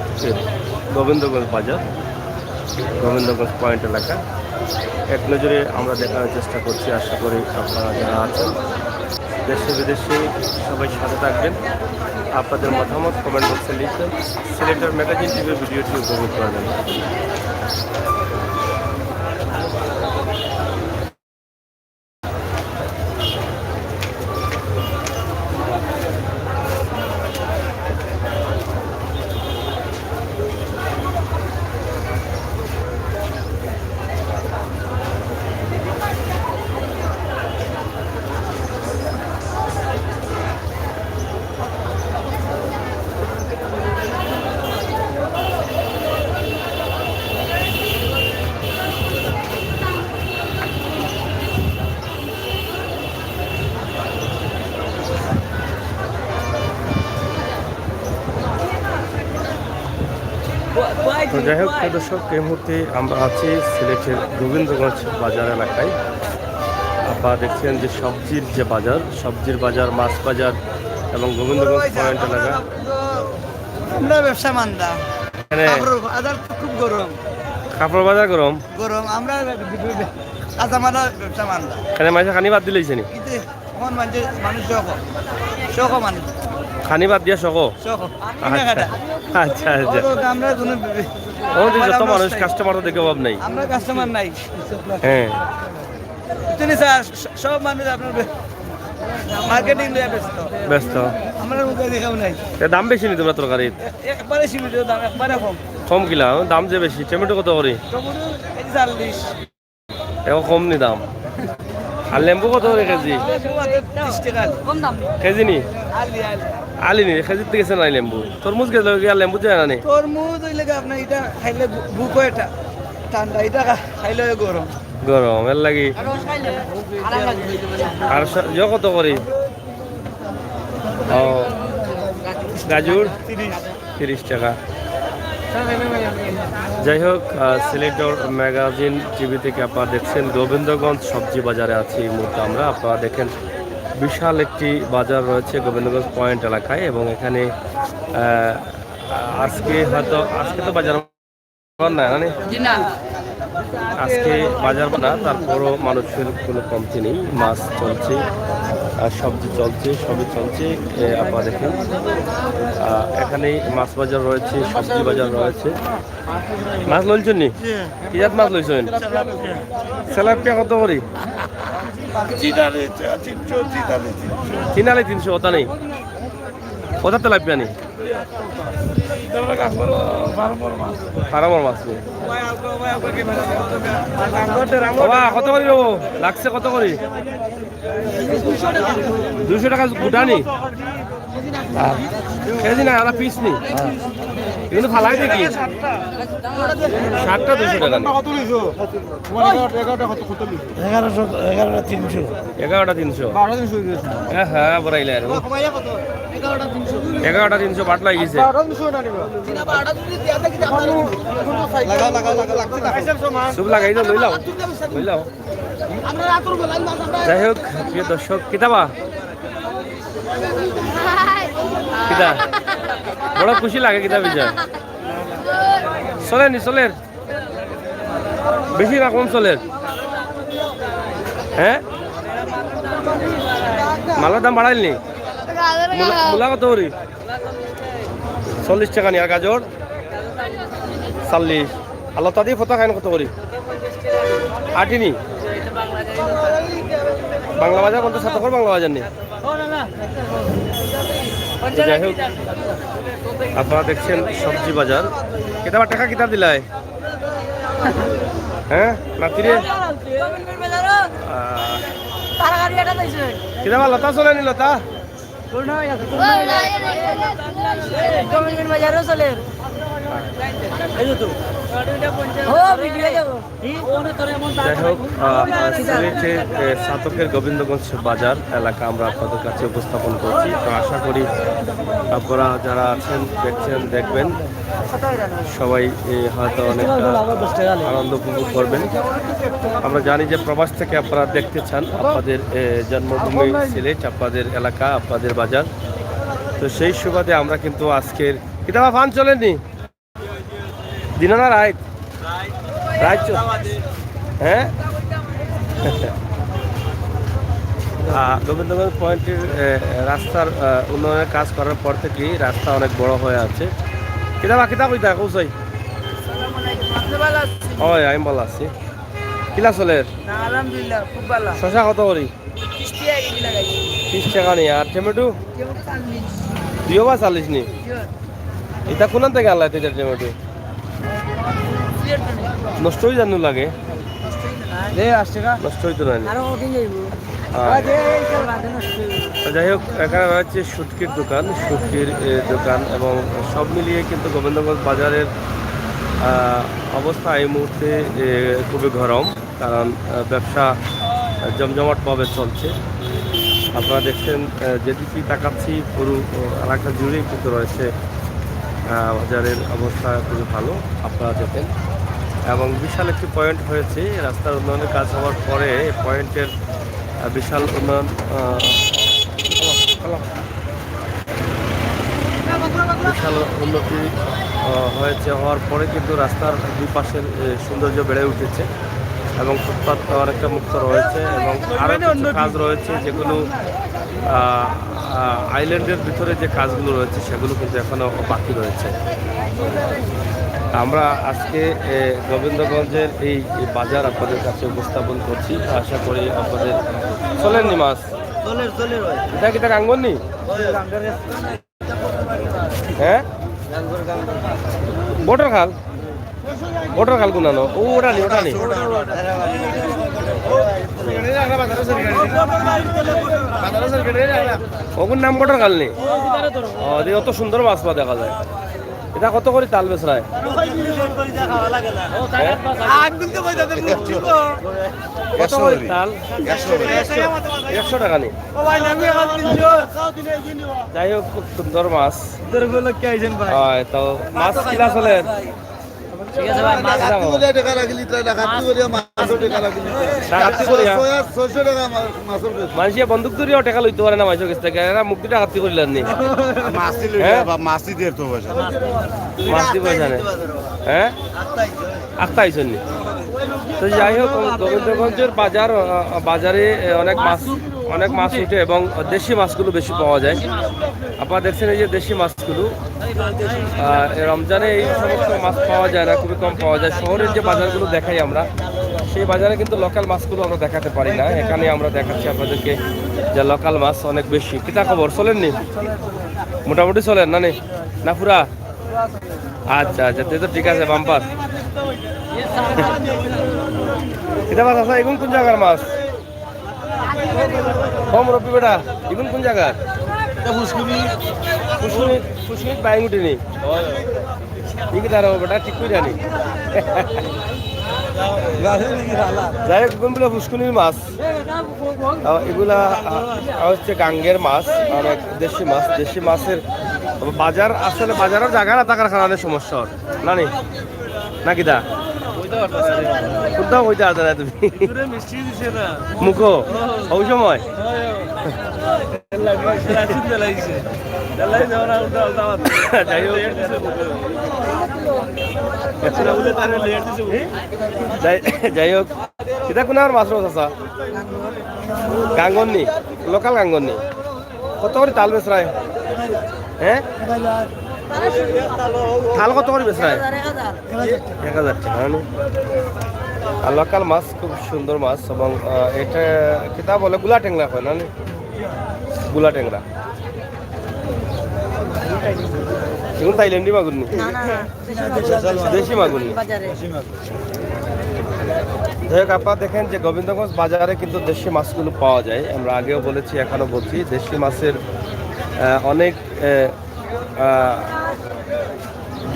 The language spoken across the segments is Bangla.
আজকের গোবিন্দগঞ্জ বাজার, গোবিন্দগঞ্জ পয়েন্ট এলাকা এক নজরে আমরা দেখানোর চেষ্টা করছি। আশা করি আপনারা যারা আছেন দেশে বিদেশে সবাই সাথে থাকবেন। আপনাদের মতামত কমেন্ট বক্সে লিখবেন। সিলেটের ম্যাগাজিন টিভির ভিডিওটি উপভোগ করবেন। তো যাই হোক দর্শক, এই মুহূর্তে আমরা আছি সিলেটের গোবিন্দগঞ্জ বাজার এলাকায়। আপনারা দেখছেন যে সবজির যে বাজার, সবজির বাজার, মাছ বাজার এবং গোবিন্দগঞ্জ পয়েন্ট এলাকা। আমরা ব্যবসা মান্দা, এখানে খুব গরম, কাপড় বাজার গরম গরম। আমরা কাঁচা মালা ব্যবসা মান্দা। এখানে মাঝে খানি বাদ দিলেইছে নি? কিন্তু এখন মানুষ শখ মানুষ খানি বাদ দিয়া শখ। শখ আচ্ছা আচ্ছা। আমরা কোনো যত মানুষ কাস্টমার তো দেখে অভাব নাই। আমরা কাস্টমার নাই। হ্যাঁ, বুঝছেন স্যার, সব মানুষ আপনার মার্কেটিং নিয়ে ব্যস্ত ব্যস্ত। আমরা মুখে দেখাও নাই। দাম বেশি নি তোমরা তরকারির? একবারে সীমিত দাম, একবারে কম। কম কিলা দাম যে বেশি। টমেটো কত করে? টমেটো 40। এখন কম নি দাম। আর লেম্বু কত করে কেজি? 30 টাকা কম দাম। কেজি নি? আলি আলি নি কেজিতে গেছে নাই লেম্বু? তরমুজ গেল আর লেম্বু যায় না নি? তরমুজ হইলে আপনার এটা খাইলে বুকো এটা ঠান্ডা, এটা খাইলে গরম গরম এর লাগি। আর কত করে? ও গাজর 30 টাকা। যাই হোক, সিলেটের ম্যাগাজিন টিভি থেকে আপনারা দেখছেন গোবিন্দগঞ্জ সবজি বাজারে আছি এই মুহূর্তে আমরা। আপনারা দেখেন বিশাল একটি বাজার রয়েছে গোবিন্দগঞ্জ পয়েন্ট এলাকায় এবং এখানে আজকে তো বাজার না, আজকে বাজার না, তারপরও মানুষের কোনো কমতি নেই। মাছ চলছে, সবজি চলছে, সবই চলছে। আপনারা দেখেন এখানে মাছ বাজার রয়েছে, সবজি বাজার রয়েছে। মাছ লইছেন নি? কি জাত মাছ লইছেন? তেলাপিয়া কত করি? 300 ওটা নেই। ওটা তেলাপিয়া নেই, ফারামর মাছ নেই। কত করি দেবো? লাগছে কত করি? 200 টাকা গোটা নি? কেজি না, ওরা পিস নি। কিন্তু ফালাই দেখি 7টা 200 টাকা। 11টা 300। হ্যাঁ বড়াইলে আর 11টা 300 বাট লাগিয়েছে। সব লাগাই দাও, লই লাও। যাই হোক প্রিয় দর্শক, কিতাবা কিতা বড় খুশি লাগে কিতা বিষয়? চলের বেশি না কম চলের? হ্যাঁ, মালার দাম বাড়াইলনি? মূলা কত করি? 40 টাকা নি। আর গাজর 40। আল্লাহ তাদি ফটো খাইন কত করি? 8 নি? বাংলা বাজার কোনটা? 7 বাংলা বাজার নেই। যাই হোক, আপনারা দেখছেন সবজি বাজার। কিতাবা টাকা কিতাব দিলাই? হ্যাঁ নাতিরে কিতাবা লতা চলে নি? লতা যাই হোক, সিলেটের সাতকের গোবিন্দগঞ্জ বাজার এলাকা আমরা আপনাদের কাছে উপস্থাপন করছি। তো আশা করি আপনারা যারা আছেন, দেখবেন সবাই হয়তো অনেকটা আনন্দ উপভোগ করবেন। আমরা জানি যে প্রবাস থেকে আপনারা দেখতে চান আপনাদের জন্মভূমি সিলেট, আপনাদের এলাকা, আপনাদের বাজার। তো সেই সুবাদে আমরা কিন্তু আজকের কিতাবা ফান চলেনি। দিন না রাইত রাইত হ্যাঁ গোবিন্দগঞ্জ পয়েন্টের রাস্তার উন্নয়নের কাজ করার পর থেকেই রাস্তা অনেক বড় হয়ে আছে কিতা কইতা কৌশই ওই আমি ভালো আছি কিলা চলের আলহামদুলিল্লাহ খুব ভালো শশা কত করি 30 টাকা নি আর টমেটো 2 বা 40 নি এটা কোন থেকে আনলা এটা টমেটো নষ্ট হয়ে জানো লাগে নষ্ট হইতো না যাই হোক এখানে রয়েছে শুটকির দোকান এবং সব মিলিয়ে কিন্তু গোবিন্দগঞ্জ বাজারের অবস্থা এই মুহূর্তে খুবই গরম কারণ ব্যবসা জমজমাটভাবে চলছে আপনারা দেখছেন যেদিকে তাকাচ্ছি পুরো এলাকা জুড়েই কিন্তু রয়েছে বাজারের অবস্থা খুবই ভালো আপনারা দেখেন এবং বিশাল একটি পয়েন্ট হয়েছে রাস্তার উন্নয়নের কাজ হওয়ার পরে পয়েন্টের বিশাল উন্নয়ন বিশাল উন্নতি হয়েছে হওয়ার পরে কিন্তু রাস্তার দুই পাশের সৌন্দর্য বেড়ে উঠেছে এবং ফুটপাত অনেকটা মুক্ত রয়েছে এবং আরও কিছু কাজ রয়েছে যেগুলো আইল্যান্ডের ভিতরে যে কাজগুলো রয়েছে সেগুলো কিন্তু এখনও বাকি রয়েছে আমরা আজকে গোবিন্দগঞ্জের এই বাজার আপনাদের কাছে উপস্থাপন করছি আশা করি আপনাদের চলেননি মাছ এটা কি তা গাঙ্গন নি হ্যাঁ বোটার খাল কোনানো ওটা নি ওগুন নাম বোটার খাল নি অত সুন্দর মাছ পা দেখা যায় এটা কত করে তাল বেচরায় কত করে তাল 100 টাকা নি যাই হোক খুব সুন্দর মাছ তো মাছ কিলা চলে মানুষে বন্দুক ধরিও টাকা লইতে পারে না মানুষের কাছ থেকে মুক্তি ডাকাতি করিলেন নি মাছটি পয়সা নেই হ্যাঁ আটটা আইসেন নি তো যাই হোক গোবিন্দগঞ্জের বাজারে অনেক মাছ উঠে এবং দেশি মাছগুলো বেশি পাওয়া যায় আপনারা দেখছেন এই যে দেশি মাছগুলো রমজানে এই সমস্ত মাছ পাওয়া যায় না খুবই কম পাওয়া যায় শহরের যে বাজারগুলো দেখাই আমরা সেই বাজারে কিন্তু লোকাল মাছগুলো আমরা দেখাতে পারি না এখানে আমরা দেখাচ্ছি আপনাদেরকে যে লোকাল মাছ অনেক বেশি কিতা খবর চলেননি মোটামুটি চলেন না পুরা আচ্ছা তো ঠিক আছে বাম্পার কিতা মাছ আছে এগুন কোন জায়গার মাছ কম রবি বেটা এগুন কোন জায়গার ফুসকুনি বাইং উঠিনি ঠিক তার বেটা ঠিক করে জানি যাই হোক এগুলো ফুসকুনির মাছ এগুলা হচ্ছে গাঙ্গের মাছ অনেক দেশি মাছের বাজার আসলে বাজারের জায়গা না থাকার কারণে সমস্যা নাকি দা কোথাও হইতে আসে না তুমি মুখো ওই সময় যাই হোক এটা কোন আর মাছ রোজ আসা গাঙ্গননি লোকাল গাঙ্গননি কত করে তাল বেচরায় হ্যাঁ থাল কত করে বেচরায় 1000 টাকা আর লোকাল মাছ খুব সুন্দর মাছ এবং এটা কিতা বলে গুলা টেংরা হয় না গুলা টেংরা এগুলো থাইল্যান্ডি মাগুর নি দেশি মাগুর নি যাই হোক আপনারা দেখেন যে গোবিন্দগঞ্জ বাজারে কিন্তু দেশি মাছগুলো পাওয়া যায় আমরা আগেও বলেছি এখনো বলছি দেশি মাছের অনেক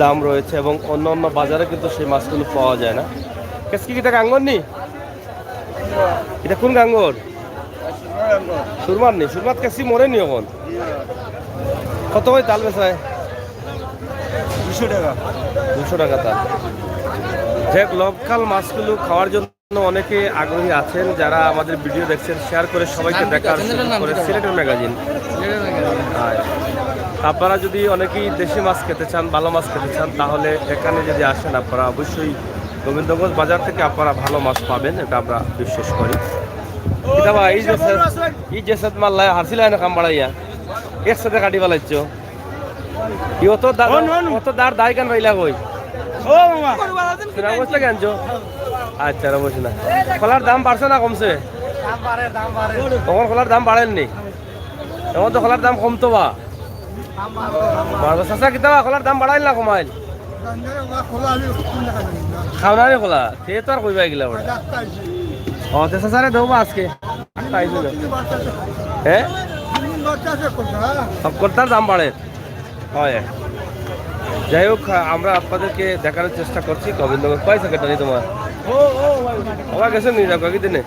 দাম রয়েছে এবং অন্য বাজারে কিন্তু সেই মাছগুলো পাওয়া যায় না কেসকি কিটা গাঙ্গর নি এটা কোন গাঙ্গর সুরমাত কেসি মরে নি এখন কত হয় তাল বেচায় 200 টাকা তাল যে লোকাল মাছগুলো খাওয়ার জন্য অনেকে আগ্রহী আছেন যারা আমাদের ভিডিও দেখছেন শেয়ার করে সবাইকে দেখার করে সিলেটের ম্যাগাজিন আপনারা যদি অনেকেই দেশি মাছ খেতে চান, ভালো মাছ খেতে চান, তাহলে এখানে যদি আসেন আপনারা অবশ্যই গোবিন্দগঞ্জ বাজার থেকে আপনারা ভালো মাছ পাবেন, এটা আমরা বিশ্বাস করি। এটা ভাই এই যে সাত মাল্লা হারছিল না কাম বাড়াইয়া একসাথে কাটি পেলাইছ অত দার দায় কেন পাইলা কই অবস্থা কেনছো? আচ্ছা বলছি না, খোলার দাম বাড়ছে না কমছে? তখন খোলার দাম বাড়েননি, এখন তো খোলার দাম কমতো বা চাষা কিতা খোলার দাম বাড়াইল না কমাইল? খাওয়ানি খোলা সে তো আর কইবা গেলা ওটা। ও তো চাষারে দেবো আজকে হ্যাঁ সব কর্তার দাম বাড়ে হয়। যাই হোক, আমরা আপনাদেরকে দেখানোর চেষ্টা করছি গোবিন্দগঞ্জ পয়সা কেটে নেই তোমার আবার গেছেন নি যাও কয়েক দিনে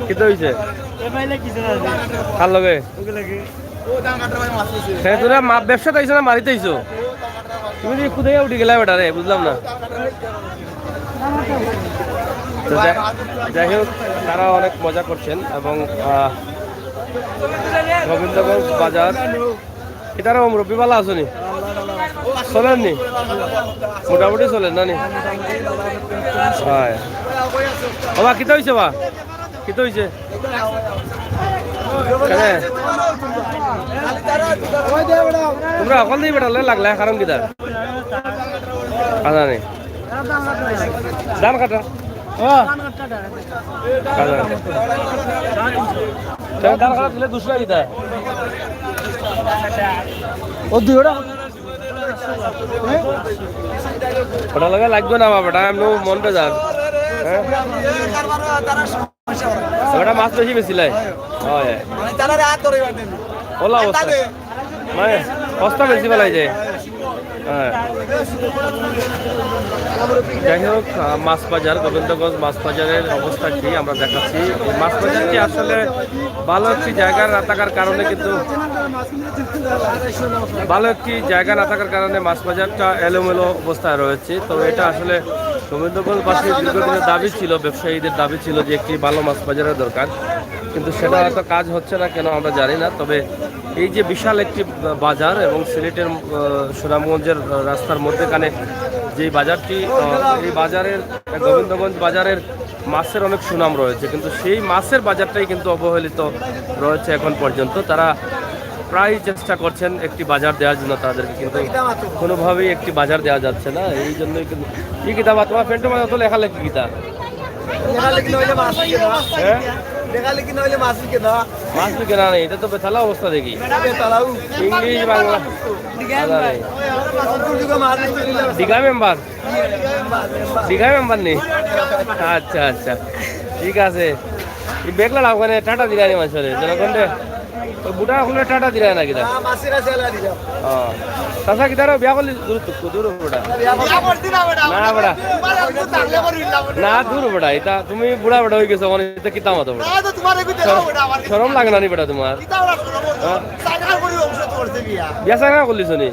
কিতে হয়েছে কার লগে তোরা ব্যবসা তাইছো না মারিতে আইছো? তুমি যে কোথায় উঠে গেলা বেটা রে, বুঝলাম না। যাই হোক, তারা অনেক মজা করছেন এবং গোবিন্দগঞ্জ বাজার এটারও রবিবালা আসনি চলেননি, মোটামুটি চলেন না নি? হয় বাবা কিতা হয়েছে বা কিতা হয়েছে তোমরা অকল দিয়ে বেটা লাগলা কারণ কিতা কাজা নেই দাম কাটা দাম কাটা দিলে 200 টাকা কিতা ও দুই ওটা লাগে লাগবে না বাবাটা এমনি মন বেজার। ওটা মাছ বেশি বেশি লাই ওলা অবস্থা মানে অবস্থা বেশি বেলাই যায়। হ্যাঁ যাই হোক, মাছ বাজার গোবিন্দগঞ্জ মাছ বাজারের অবস্থা কি আমরা দেখাচ্ছি। মাছ বাজারটি আসলে ভালো একটি জায়গা না থাকার কারণে কিন্তু মাছ বাজারটা এলোমেলো অবস্থায় রয়েছে। তো এটা আসলে গোবিন্দগঞ্জবাসীর দীর্ঘদিনের দাবি ছিল, ব্যবসায়ীদের দাবি ছিল যে একটি ভালো মাছ বাজারের দরকার, কিন্তু সেটা হয়তো কাজ হচ্ছে না কেন আমরা জানি না। তবে এই যে বিশাল একটি বাজার এবং সিলেটের সুনামগঞ্জের রাস্তার মধ্যেখানে যে বাজারটি, এই বাজারের গোবিন্দগঞ্জ বাজারের মাছের অনেক সুনাম রয়েছে, কিন্তু সেই মাছের বাজারটাই কিন্তু অবহেলিত রয়েছে এখন পর্যন্ত। তারা প্রায় চেষ্টা করছেন একটি বাজার দেওয়ার জন্য তাদেরকে, কিন্তু কোনোভাবেই একটি বাজার দেওয়া যাচ্ছে না। এই জন্যই কিন্তু কি কিতাব তোমার ফ্রেন্ডের মাঝে তো লেখা লেখি কিতাব মাছ কেনা নেই, এটা তো বেতালা অবস্থা দেখি ইংলিশ বাংলা দীঘা মেম্বার নেই। আচ্ছা আচ্ছা ঠিক আছে, বেগলা ওখানে টাটা দিলা নি মানুষের জনগণ বুটা খুলে টাটা দিলা না কিনা তাছা কিতার বিয়া করলি দূর বুড়া না বড়া না দূর বড়া, এটা তুমি বুড়া বড়া হয়ে গেছো মানে এটা কিতা মতো শরম লাগে না নি বেটা তোমার? বিয়া সাগা করলিস নি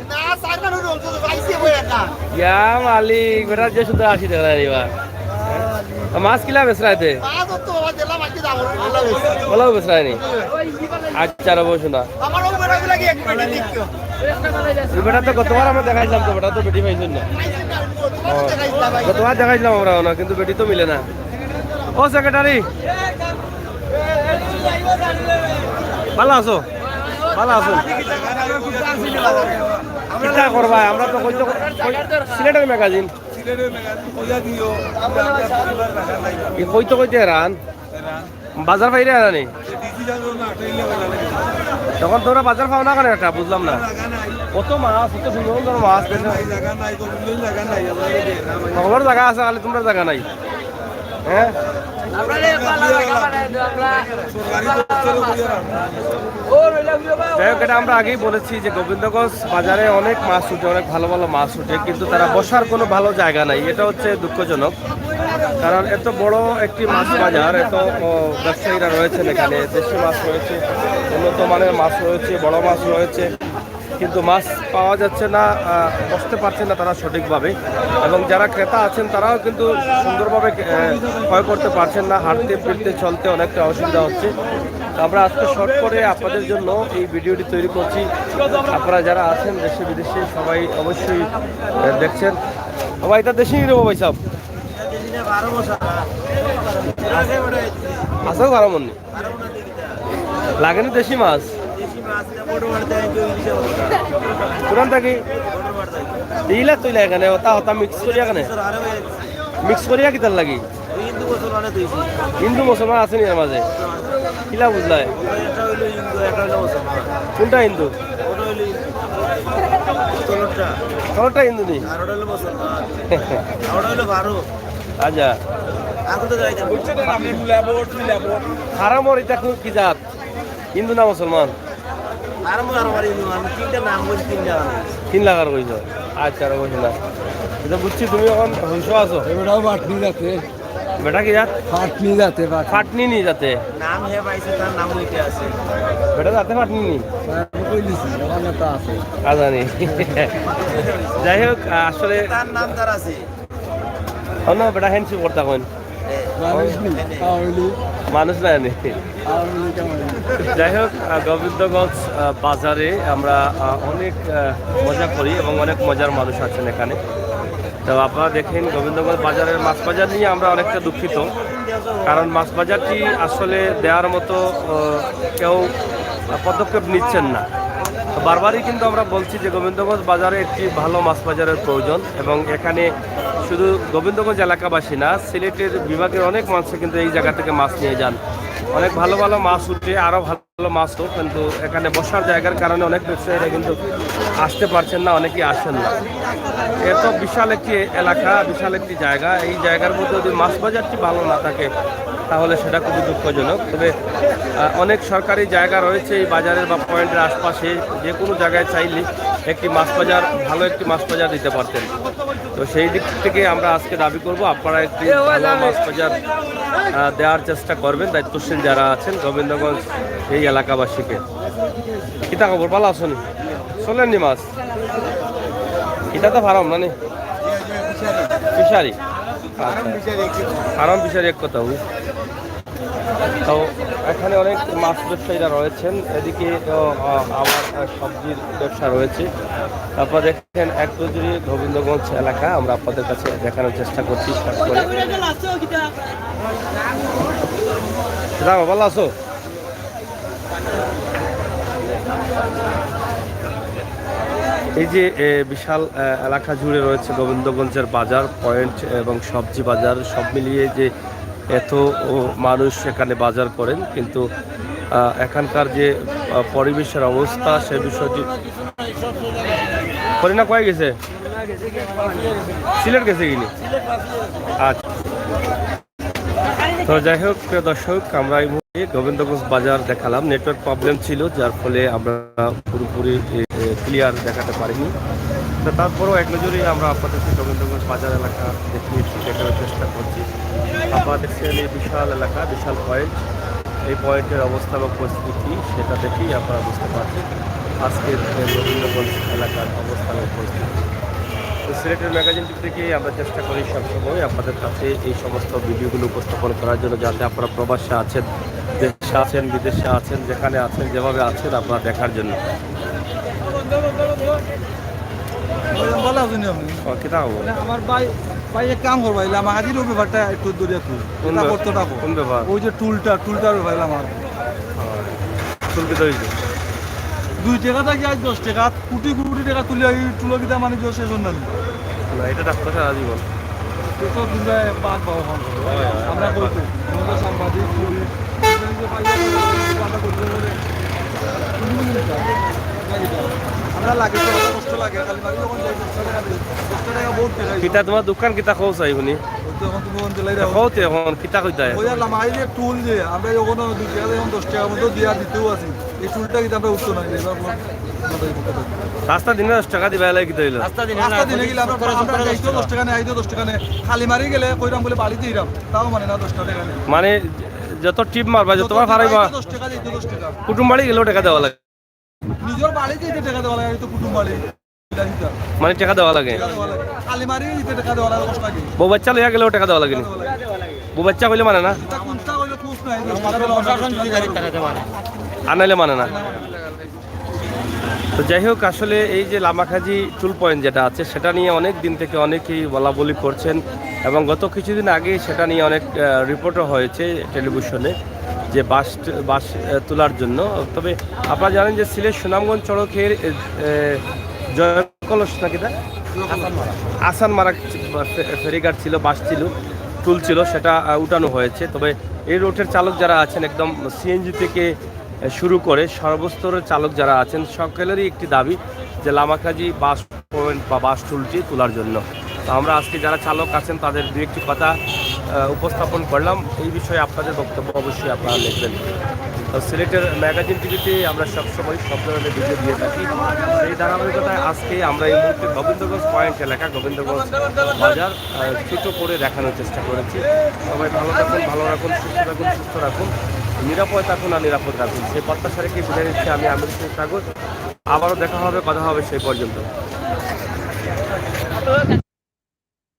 ইয়া মালিক বেটা যে শুধু 80 টাকা নিবা মাছ কিলা বেচরাইতে বলো বেচরাইনি। আচ্ছা বসো না বেটা তো গতবার আমরা দেখাইছিলাম, তো বেটা তো বেটি পাইছেন না, গতবার দেখাইছিলাম আমরা না, কিন্তু বেটি তো মিলে না। ও সেক্রেটারি ভালো আছো? ভালো আছো? চিন্তা করবা, আমরা তো সিলেটের ম্যাগাজিন কইতে কইতে রান বাজার পাইরে আনি তখন তোরা বাজার পাও না কেন? একটা বুঝলাম না, কত মাছ কত সুন্দর সুন্দর মাছ সকলের জায়গা আছে, খালি তোমরা জায়গা নাই। হ্যাঁ যাই হোক, এটা আমরা আগেই বলেছি যে গোবিন্দগঞ্জ বাজারে অনেক মাছ উঠে, অনেক ভালো ভালো মাছ উঠে, কিন্তু তারা বসার কোনো ভালো জায়গা নাই। এটা হচ্ছে দুঃখজনক, কারণ এত বড় একটি মাছ বাজার, এত ব্যবসায়ীরা রয়েছেন এখানে, দেশি মাছ রয়েছে, উন্নত মানের মাছ রয়েছে, বড় মাছ রয়েছে, কিন্তু মাছ পাওয়া যাচ্ছে না, বসতে পারছে না তারা সঠিকভাবে, এবং যারা ক্রেতা আছেন তারাও কিন্তু সুন্দরভাবে ক্রয় করতে পারছেন না, হাঁটতে ফিরতে চলতে অনেকটা অসুবিধা হচ্ছে। তো আমরা আজকে শর্ট করে আপনাদের জন্য এই ভিডিওটি তৈরি করছি। আপনারা যারা আছেন দেশে বিদেশে সবাই অবশ্যই দেখছেন। বাবা এটা দেশি নিয়ে নেবো ভাই সাহেব, আছে 12 মন লাগে না দেশি মাছ কোরআন থাকি দিলা তুইলা এখানে ওটা হতা মিক্স করিয়া এখানে মিক্স করিয়া কিতার লাগি হিন্দু মুসলমান আছে নি এর মাঝে কিলা বুঝলাই কোনটা হিন্দু কোনটা হিন্দু নি আচ্ছা হারামর এটা কি জাত হিন্দু না মুসলমান 3 লাখ আর কইছ আচ্ছা আর কইছ না এটা বুঝছি তুমি এখন হইছ আছো এটাও বাটনি যাতে বেটা কি জাত ফাটনি যাতে ফাটনি নি যাতে নাম হে পাইছে তার নাম হইতে আছে বেটা যাতে ফাটনি নি কইলিছি ওখানে তো আছে আজানি যাই হোক আসলে তার নাম তার আছে অন্য বেটা হ্যান্ডশিপ করতে কোন মানুষ না নি যাই হোক গোবিন্দগঞ্জ বাজারে আমরা অনেক মজা করি এবং অনেক মজার মানুষ আছেন এখানে। তো আপনারা দেখেন গোবিন্দগঞ্জ বাজারের মাছ বাজার নিয়ে আমরা অনেকটা দুঃখিত, কারণ মাছ বাজারটি আসলে দেওয়ার মতো কেউ পদক্ষেপ নিচ্ছেন না। বারবারই কিন্তু আমরা বলছি যে গোবিন্দগঞ্জ বাজারে একটি ভালো মাছ বাজারের প্রয়োজন, এবং এখানে শুধু গোবিন্দগঞ্জ এলাকাবাসী না, সিলেটের বিভাগের অনেক মানুষ কিন্তু এই জায়গা থেকে মাছ নিয়ে যান। অনেক ভালো ভালো মাছ উঠে, আরও ভালো মাছ হোক, কিন্তু এখানে বসার জায়গার কারণে অনেক ব্যবসায়ীরা কিন্তু আসতে পারছেন না, অনেকেই আসেন না। এত বিশাল একটি এলাকা, বিশাল একটি জায়গা, এই জায়গার মধ্যে যদি মাছ বাজারটি ভালো না থাকে তাহলে সেটা খুবই দুঃখজনক। তবে অনেক সরকারি জায়গা রয়েছে এই বাজারের বা পয়েন্টের আশপাশে, যে কোনো জায়গায় চাইলে একটি মাছ বাজার, ভালো একটি মাছ বাজার দিতে পারতেন। তো সেই দিক থেকে আমরা আজকে দাবি করব আপনারা একটি ভালো মাছ বাজার দেওয়ার চেষ্টা করবেন, দায়িত্বশীল যারা আছেন গোবিন্দগঞ্জ এই এলাকাবাসীকে। কিতা খবর ভালো আসুন চলেননি মাছ এটা তো ফার্ম না ফিশারি, ফার্ম ফিশারি এক কথা। তো এখানে অনেক মাছ ব্যবসায়ীরা রয়েছেন, এদিকে আমার সবজির ব্যবসা রয়েছে। তারপর দেখেন এক নজরে গোবিন্দগঞ্জ এলাকা আমরা আপনাদের কাছে দেখানোর চেষ্টা করছি। ভালো আছো? এই যে বিশাল এলাকা জুড়ে রয়েছে গোবিন্দগঞ্জের বাজার পয়েন্ট এবং সবজি বাজার, সব মিলিয়ে যে এত মানুষ এখানে বাজার করেন, কিন্তু এখানকার যে পরিবেশের অবস্থা সে বিষয়টি করিনা কয়ে গেছে, সিলেট গেছে কিনি। আচ্ছা, তো যাই হোক প্রিয় দর্শক, আমরা এই মুহূর্তে গোবিন্দগঞ্জ বাজার দেখালাম। নেটওয়ার্ক প্রবলেম ছিল, যার ফলে আমরা পুরোপুরি ক্লিয়ার দেখাতে পারিনি। তো তারপরেও এক নজরে আমরা আপনাদেরকে গোবিন্দগঞ্জ বাজার এলাকা দেখিয়েছি, দেখানোর চেষ্টা করছি। আপনারা দেখছেন এই বিশাল এলাকা, বিশাল পয়েন্ট, এই পয়েন্টের অবস্থা বা পরিস্থিতি সেটা দেখেই আপনারা বুঝতে পারছেন আজকের গোবিন্দগঞ্জ এলাকার অবস্থানের পরিস্থিতি। তো সিলেটের ম্যাগাজিনটি থেকে আমরা চেষ্টা করি সবসময় আপনাদের কাছে এই সমস্ত ভিডিওগুলো উপস্থাপন করার জন্য, যাতে আপনারা প্রবাসে আছেন, দেশে আছেন, বিদেশে আছেন, যেখানে আছেন, যেভাবে আছেন আপনারা দেখার জন্য। আমার ভাই এক কাম করবো, আমার হাজির ব্যাপারটা একটু দূরে কোন ব্যাপার? ওই যে টুলটার ব্যাপার আমার চুলকে ধরেছে 2 টাকা থেকে আজ 10 টাকা, কোটি কোটি টাকা তুলে তুলো কিতা মানে শেষ না এটা ডাক্তার সারা জীবন আমরা করবো সাংবাদিক আমরা লাগে কষ্ট লাগে কিতা তোমার দোকান কিতা খাও চাই শুনি খাওতে এখন কিতা কইতা টুল যে আমরা যখন 2 টাকা যখন 10 টাকার মতো দিয়া দিতেও আছি, এই টুলটা কিন্তু আমরা উঠতো না। রাস্তা দিনে 10 টাকা দিবা লাগে কি হইলো? রাস্তা দিনে গেলে আমরা 10 টাকা নেই, 10 টাকা নেই, খালি মারি গেলে কইরাম বলে বাড়িতে দিলাম, তাও মানে না 10 টাকা নেই। মানে যত টিপ মারবা যত তোমার ফারাইবা 10 টাকা দিতে 10 টাকা কুটুম বাড়ি গেলেও টাকা দেওয়া লাগে। নিজের বাড়ি দিতে টাকা দেওয়া লাগে তো কুটুম বাড়ি মানে টাকা দেওয়া লাগে, খালি মারি দিতে টাকা দেওয়া লাগে কষ্ট লাগে বউ বাচ্চা লইয়া গেলেও টাকা দেওয়া লাগে নি? বউ বাচ্চা হইলে মানে না, এটা কোনটা হইলো খুশ নাই আনাইলে মানে না। তো যাই হোক, আসলে এই যে লামাখাজি টুল পয়েন্ট যেটা আছে সেটা নিয়ে অনেক দিন থেকে অনেকেই বলা বলি করছেন, এবং গত কিছুদিন আগে সেটা নিয়ে অনেক রিপোর্টও হয়েছে টেলিভিশনে যে বাস তোলার জন্য। তবে আপনারা জানেন যে সিলেট সুনামগঞ্জ সড়কের জয়কলস নাকি না আসানমারা ফেরিঘাট ছিল, বাস ছিল, টুল ছিল, সেটা উঠানো হয়েছে। তবে এই রুটের চালক যারা আছেন, একদম সিএনজি থেকে শুরু করে সর্বস্তরের চালক যারা আছেন, সকলেরই একটি দাবি যে লামাখাজি বাস পয়েন্ট বা বাস টুলটি তোলার জন্য। তো আমরা আজকে যারা চালক আছেন তাদের দু একটি কথা উপস্থাপন করলাম। এই বিষয়ে আপনাদের বক্তব্য অবশ্যই আপনারা লিখবেন। তো সিলেটের ম্যাগাজিন টিভিতে আমরা সবসময় সব ধরনের ভিডিও দিয়ে থাকি। সেই ধারাবাহিকতায় আজকে আমরা এই মুহূর্তে গোবিন্দগঞ্জ পয়েন্ট এলাকা, গোবিন্দগঞ্জ বাজার ছোটো করে দেখানোর চেষ্টা করেছি। সবাই ভালো থাকুন, ভালো রাখুন, সুস্থ থাকুন, সুস্থ রাখুন, নিরাপদ থাকুন আর নিরাপদ রাখুন। সেই প্রত্যাশা রেখে বিদায় নিচ্ছি আমি আমির হোসেন সাগর। আবারও দেখা হবে, কথা হবে সেই পর্যন্ত।